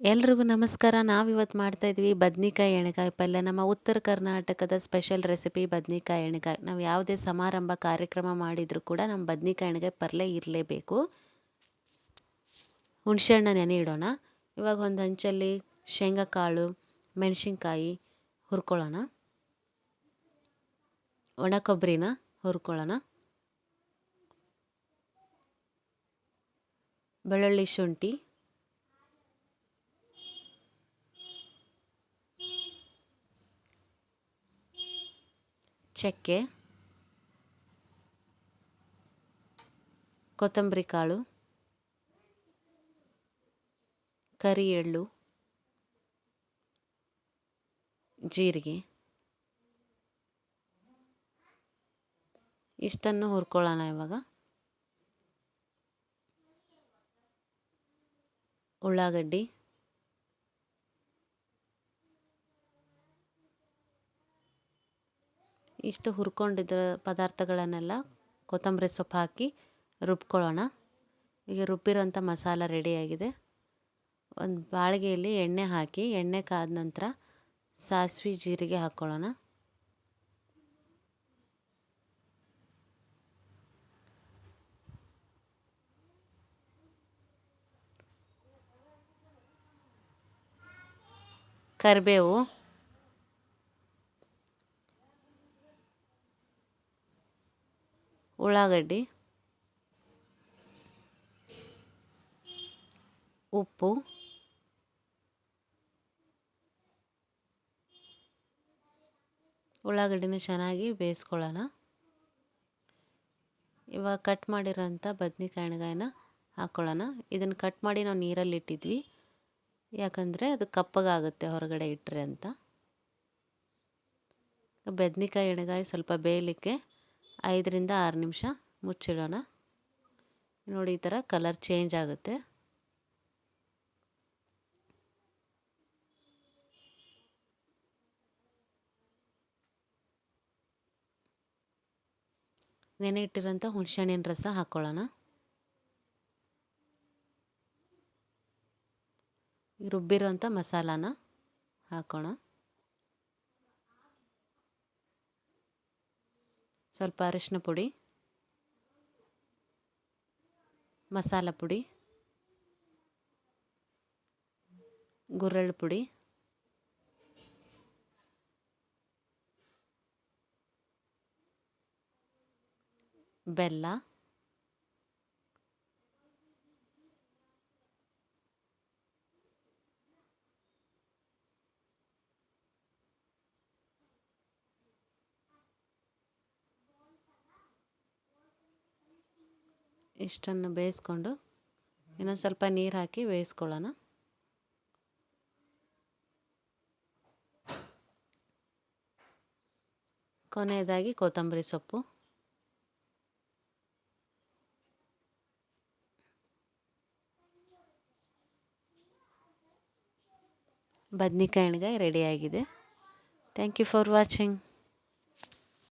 ಎಲ್ರಿಗೂ ನಮಸ್ಕಾರ. ನಾವಿವತ್ತು ಮಾಡ್ತಾಯಿದ್ವಿ ಬದ್ನಿಕಾಯಿ ಎಣ್ಗಾಯಿ ಪಲ್ಯ. ನಮ್ಮ ಉತ್ತರ ಕರ್ನಾಟಕದ ಸ್ಪೆಷಲ್ ರೆಸಿಪಿ ಬದ್ನಿಕಾಯಿ ಎಣ್ಗಾಯಿ. ನಾವು ಯಾವುದೇ ಸಮಾರಂಭ ಕಾರ್ಯಕ್ರಮ ಮಾಡಿದರೂ ಕೂಡ ನಮ್ಮ ಬದ್ನಿಕಾಯಿ ಎಣ್ಗಾಯಿ ಪಲ್ಯ ಇರಲೇಬೇಕು. ಹುಣಸೆಹಣ್ಣ ನೆನೆ ಇಡೋಣ. ಇವಾಗ ಒಂದು ಹಂಚಲ್ಲಿ ಶೇಂಗಾ ಕಾಳು, ಮೆಣಸಿನ್ಕಾಯಿ ಹುರ್ಕೊಳ್ಳೋಣ. ಒಣ ಕೊಬ್ಬರಿನ ಹುರ್ಕೊಳ್ಳೋಣ. ಬೆಳ್ಳುಳ್ಳಿ, ಶುಂಠಿ, ಚಕ್ಕೆ, ಕೊತ್ತಂಬರಿ ಕಾಳು, ಕರಿ ಎಳ್ಳು, ಜೀರಿಗೆ ಇಷ್ಟನ್ನು ಹುರ್ಕೊಳ್ಳೋಣ. ಇವಾಗ ಉಳ್ಳಾಗಡ್ಡಿ, ಇಷ್ಟು ಹುರ್ಕೊಂಡಿದ್ದ ಪದಾರ್ಥಗಳನ್ನೆಲ್ಲ ಕೊತ್ತಂಬರಿ ಸೊಪ್ಪು ಹಾಕಿ ರುಬ್ಕೊಳ್ಳೋಣ. ಈಗ ರುಬ್ಬಿರೋಂಥ ಮಸಾಲ ರೆಡಿಯಾಗಿದೆ. ಒಂದು ಬಾಳಿಗೆಯಲ್ಲಿ ಎಣ್ಣೆ ಹಾಕಿ, ಎಣ್ಣೆ ಕಾದ ನಂತರ ಸಾಸಿವೆ ಜೀರಿಗೆ ಹಾಕ್ಕೊಳ್ಳೋಣ. ಕರಿಬೇವು, ಉಳ್ಳಾಗಡ್ಡಿ, ಉಪ್ಪು, ಉಳ್ಳಾಗಡ್ಡಿನ ಚೆನ್ನಾಗಿ ಬೇಯಿಸ್ಕೊಳ್ಳೋಣ. ಇವಾಗ ಕಟ್ ಮಾಡಿರೋಂಥ ಬದ್ನಿಕಾಯಿ ಎಣ್ಗಾಯಿನ ಹಾಕ್ಕೊಳ್ಳೋಣ. ಇದನ್ನು ಕಟ್ ಮಾಡಿ ನಾವು ನೀರಲ್ಲಿ ಇಟ್ಟಿದ್ವಿ, ಯಾಕಂದರೆ ಅದು ಕಪ್ಪಗಾಗುತ್ತೆ ಹೊರಗಡೆ ಇಟ್ಟರೆ ಅಂತ. ಬದ್ನಿಕಾಯಿ ಎಣ್ಗಾಯಿ ಸ್ವಲ್ಪ ಬೇಯಲಿಕ್ಕೆ 5ರಿಂದ 6 ನಿಮಿಷ ಮುಚ್ಚಿಡೋಣ. ನೋಡಿ, ಈ ಥರ ಕಲರ್ ಚೇಂಜ್ ಆಗುತ್ತೆ. ನೆನೆ ಇಟ್ಟಿರೋಂಥ ಹುಣಸೆಹಣ್ಣಿನ ರಸ ಹಾಕ್ಕೊಳ್ಳೋಣ. ರುಬ್ಬಿರೋಂಥ ಮಸಾಲಾನ ಹಾಕೋಣ. ಸ್ವಲ್ಪ ಅರಿಶಿನ ಪುಡಿ, ಮಸಾಲ ಪುಡಿ, ಗುರೆಳ್ಳು ಪುಡಿ, ಬೆಲ್ಲ, ಇಷ್ಟನ್ನು ಬೇಯಿಸ್ಕೊಂಡು ಇನ್ನೊಂದು ಸ್ವಲ್ಪ ನೀರು ಹಾಕಿ ಬೇಯಿಸ್ಕೊಳ್ಳೋಣ. ಕೊನೆಯದಾಗಿ ಕೊತ್ತಂಬರಿ ಸೊಪ್ಪು. ಬದ್ನಿಕಾಯಿ ಎಣ್ಗಾಯಿ ರೆಡಿಯಾಗಿದೆ. Thank you for watching.